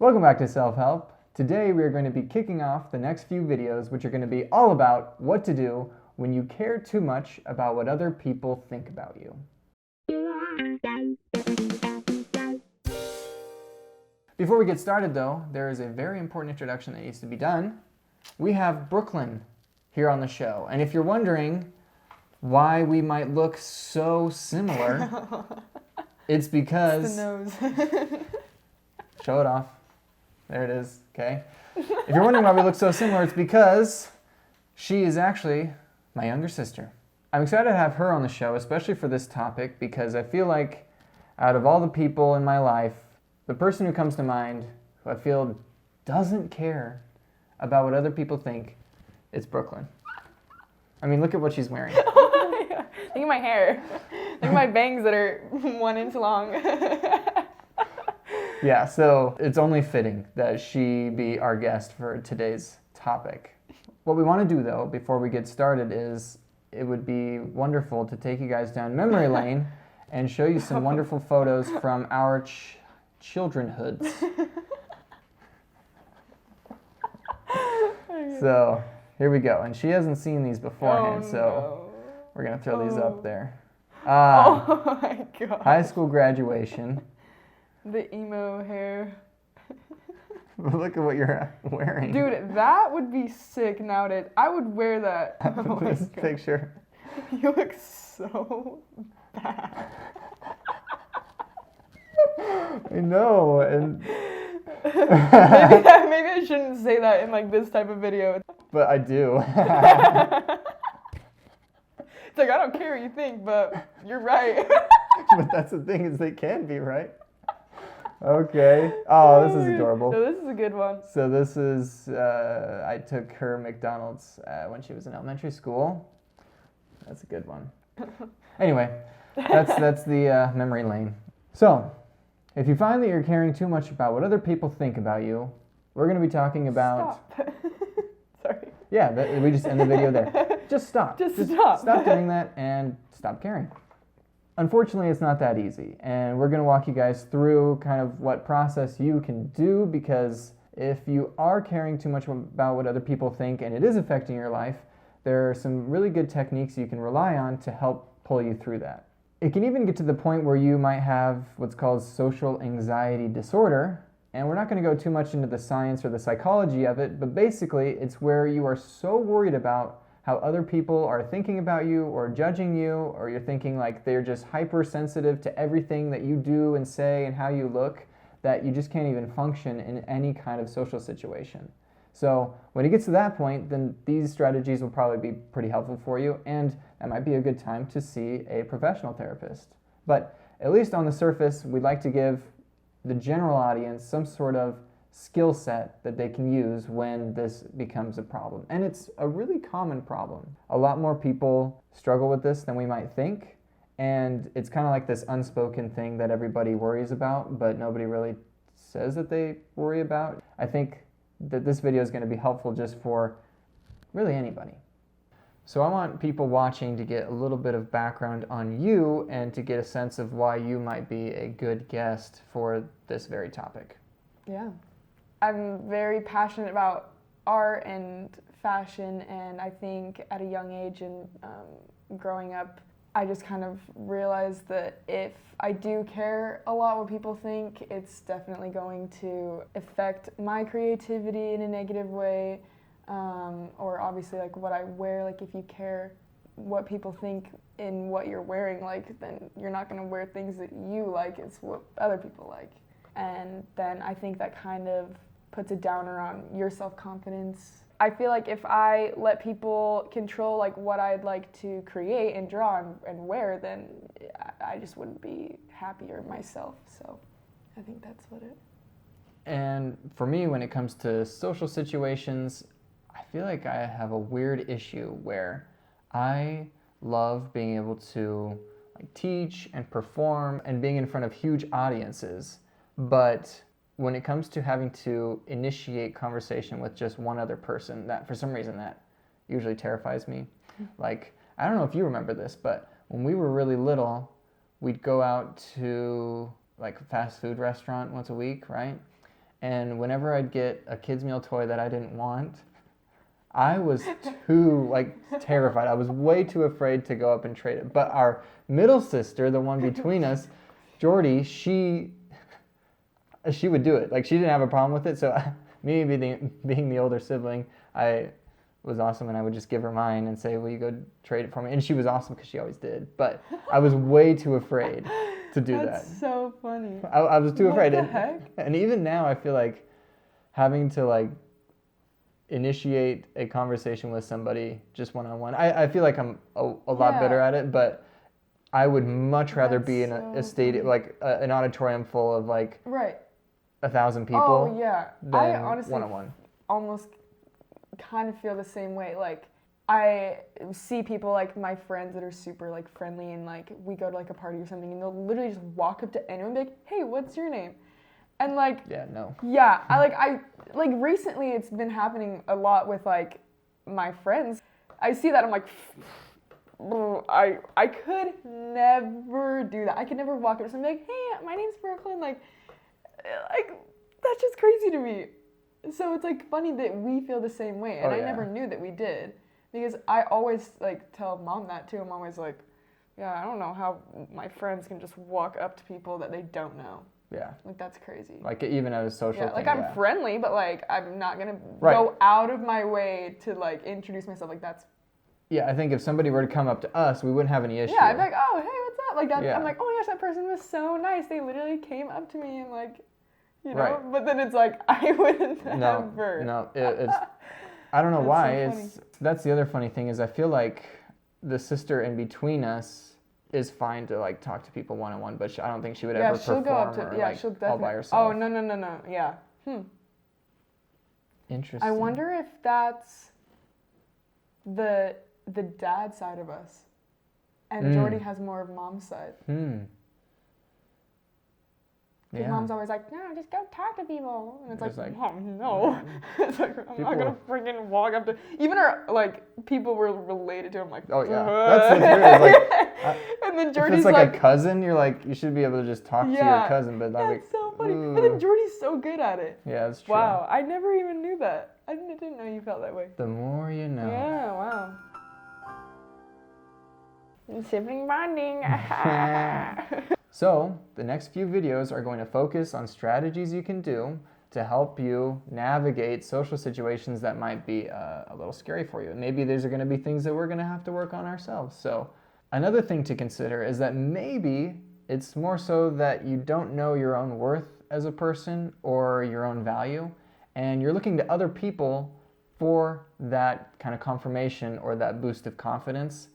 Welcome back to Self-Help. Today we are going to be kicking off the next few videos, which are going to be all about what to do when you care too much about what other people think about you. Before we get started though, there is a very important introduction that needs to be done. We have Brooklyn here on the show, and if you're wondering why we might look so similar, it's because... It's the nose. Show it off. There it is, okay? If you're wondering why we look so similar, it's because she is actually my younger sister. I'm excited to have her on the show, especially for this topic, because I feel like out of all the people in my life, the person who comes to mind, who I feel doesn't care about what other people think, it's Brooklyn. I mean, look at what she's wearing. Look at my hair. Look at my bangs that are 1 inch long. Yeah, so it's only fitting that she be our guest for today's topic. What we want to do, though, before we get started is it would be wonderful to take you guys down memory lane and show you some wonderful photos from our childrenhoods. So here we go. And she hasn't seen these beforehand, so we're going to throw these up there. Oh my god. High school graduation. The emo hair. Look at what you're wearing. Dude, that would be sick nowadays. I would wear that. Oh my This god. picture. You look so bad. I know, and maybe I shouldn't say that in like this type of video. but I do. It's like, I don't care what you think, but you're right. But that's the thing, is they can be, right? Okay. Oh, this is adorable. No, this is a good one. So this is, I took her McDonald's when she was in elementary school. That's a good one. Anyway, that's the memory lane. So, if you find that you're caring too much about what other people think about you, we're going to be talking about... Stop. Sorry. Yeah, we just end the video there. Just stop. Just stop. Stop doing that and stop caring. Unfortunately, it's not that easy, and we're going to walk you guys through kind of what process you can do, because if you are caring too much about what other people think and it is affecting your life, there are some really good techniques you can rely on to help pull you through that. It can even get to the point where you might have what's called social anxiety disorder, and we're not going to go too much into the science or the psychology of it, but basically it's where you are so worried about how other people are thinking about you or judging you, or you're thinking like they're just hypersensitive to everything that you do and say and how you look, that you just can't even function in any kind of social situation. So when it gets to that point, then these strategies will probably be pretty helpful for you, and that might be a good time to see a professional therapist. But at least on the surface, we'd like to give the general audience some sort of skill set that they can use when this becomes a problem. And it's a really common problem. A lot more people struggle with this than we might think, and it's kind of like this unspoken thing that everybody worries about, but nobody really says that they worry about. I think that this video is going to be helpful just for really anybody. So I want people watching to get a little bit of background on you and to get a sense of why you might be a good guest for this very topic. Yeah. I'm very passionate about art and fashion, and I think at a young age and growing up, I just kind of realized that if I do care a lot what people think, it's definitely going to affect my creativity in a negative way, or obviously like what I wear. Like if you care what people think in what you're wearing, like then you're not going to wear things that you like, it's what other people like. And then I think that kind of puts a downer on your self-confidence. I feel like if I let people control like what I'd like to create and draw and wear, then I just wouldn't be happier myself. So I think that's what it... And for me, when it comes to social situations, I feel like I have a weird issue where I love being able to like teach and perform and being in front of huge audiences, but when it comes to having to initiate conversation with just one other person, that for some reason that usually terrifies me. Like, I don't know if you remember this, but when we were really little, we'd go out to like a fast food restaurant once a week, right? And whenever I'd get a kids meal toy that I didn't want, I was too like terrified. I was way too afraid to go up and trade it. But our middle sister, the one between us, Jordy, she would do it. Like, she didn't have a problem with it. So me being the older sibling, I was awesome, and I would just give her mine and say, will you go trade it for me? And she was awesome because she always did. But I was way too afraid to do that. That's so funny. I was too afraid. What the heck? And even now, I feel like having to like initiate a conversation with somebody just one-on-one. I feel like I'm a lot better at it, but I would much rather be in a stadium, like an auditorium full of like 1,000 people. Oh yeah, than I honestly one-on-one. almost kind of feel the same way. Like, I see people like my friends that are super like friendly, and like we go to like a party or something, and they'll literally just walk up to anyone and be like, "Hey, what's your name?" And like, I recently it's been happening a lot with like my friends. I see that, I'm like, I could never do that. I could never walk up to someone and be like, "Hey, my name's Brooklyn." Like that's just crazy to me. So it's like funny that we feel the same way, and I never knew that we did, because I always like tell mom that too. I'm always like, yeah, I don't know how my friends can just walk up to people that they don't know. Yeah. Like, that's crazy. Like, even at a social thing. Like, I'm friendly, but like I'm not gonna go out of my way to like introduce myself. Like, that's. Yeah, I think if somebody were to come up to us, we wouldn't have any issue. Yeah, I'd be like, oh, hey, what's up? Like that. Yeah. I'm like, oh my gosh, that person was so nice. They literally came up to me and like, you know. But then it's like, I wouldn't ever. No, it's. I don't know why. That's the other funny thing is I feel like the sister in between us is fine to like talk to people one-on-one, but I don't think she would ever perform go up to, or, like, she'll definitely, all by herself. Oh, no. Yeah. Interesting. I wonder if that's the dad side of us, and Jordy has more of mom's side. Because mom's always like, no, just go talk to people. And it's like, Mom, no. It's like, I'm not going to freaking walk up to... Even our, like, people we're related to, I'm like... Oh, yeah. That's like, and then Jordy's if it's like a cousin, you're like, you should be able to just talk to your cousin. But that's so funny. And then Jordy's so good at it. Yeah, that's true. Wow, I never even knew that. I didn't know you felt that way. The more you know. Yeah, wow. Sibling bonding. So, the next few videos are going to focus on strategies you can do to help you navigate social situations that might be a little scary for you. And maybe these are going to be things that we're going to have to work on ourselves. So, another thing to consider is that maybe it's more so that you don't know your own worth as a person or your own value, and you're looking to other people for that kind of confirmation or that boost of confidence.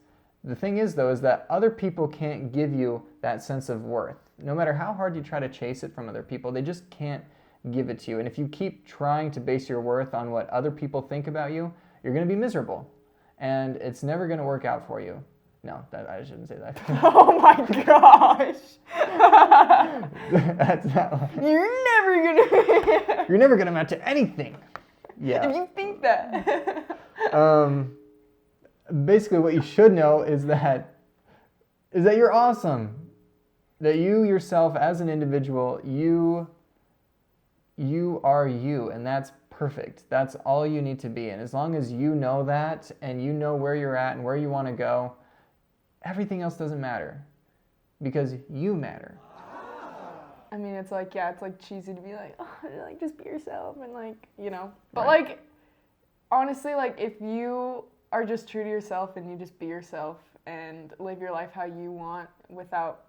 The thing is, though, is that other people can't give you that sense of worth. No matter how hard you try to chase it from other people, they just can't give it to you. And if you keep trying to base your worth on what other people think about you, you're going to be miserable. And it's never going to work out for you. No, I shouldn't say that. Oh my gosh! That's not. You're never gonna amount to anything. Yeah. If you think that. Basically, what you should know is that you're awesome. That you yourself, as an individual, you are you, and that's perfect. That's all you need to be. And as long as you know that, and you know where you're at and where you want to go, everything else doesn't matter, because you matter. I mean, it's like cheesy to be like, oh, like, just be yourself, and like, you know. But like, honestly, like, if you are just true to yourself and you just be yourself and live your life how you want without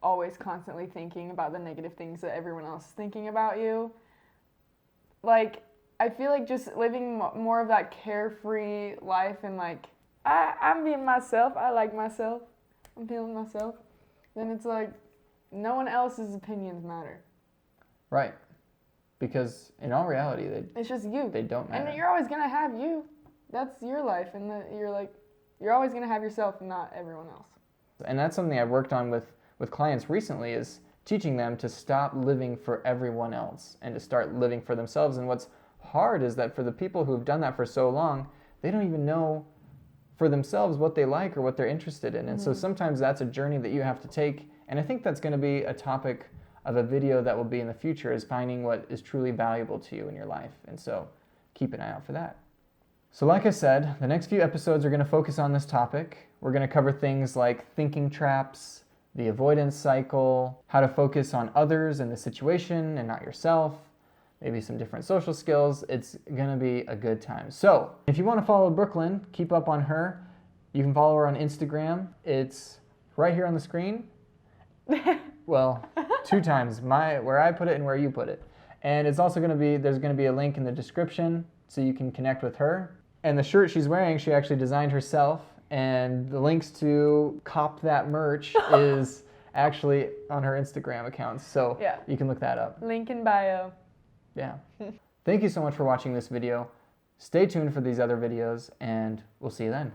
always constantly thinking about the negative things that everyone else is thinking about you, like, I feel like just living more of that carefree life and like, I'm being myself, I like myself, I'm feeling myself, then it's like no one else's opinions matter. Right. Because in all reality, it's just you. They don't matter. And you're always going to have you. That's your life, and you're always going to have yourself and not everyone else. And that's something I've worked on with clients recently, is teaching them to stop living for everyone else and to start living for themselves. And what's hard is that for the people who've done that for so long, they don't even know for themselves what they like or what they're interested in. And so sometimes that's a journey that you have to take. And I think that's going to be a topic of a video that will be in the future is finding what is truly valuable to you in your life. And so keep an eye out for that. So like I said, the next few episodes are going to focus on this topic. We're going to cover things like thinking traps, the avoidance cycle, how to focus on others in the situation and not yourself, maybe some different social skills. It's going to be a good time. So if you want to follow Brooklyn, keep up on her. You can follow her on Instagram. It's right here on the screen. Well, 2 times, where I put it and where you put it. And it's also going to be, there's going to be a link in the description so you can connect with her. And the shirt she's wearing, she actually designed herself. And the links to cop that merch is actually on her Instagram account. So Yeah. you can look that up. Link in bio. Yeah. Thank you so much for watching this video. Stay tuned for these other videos, and we'll see you then.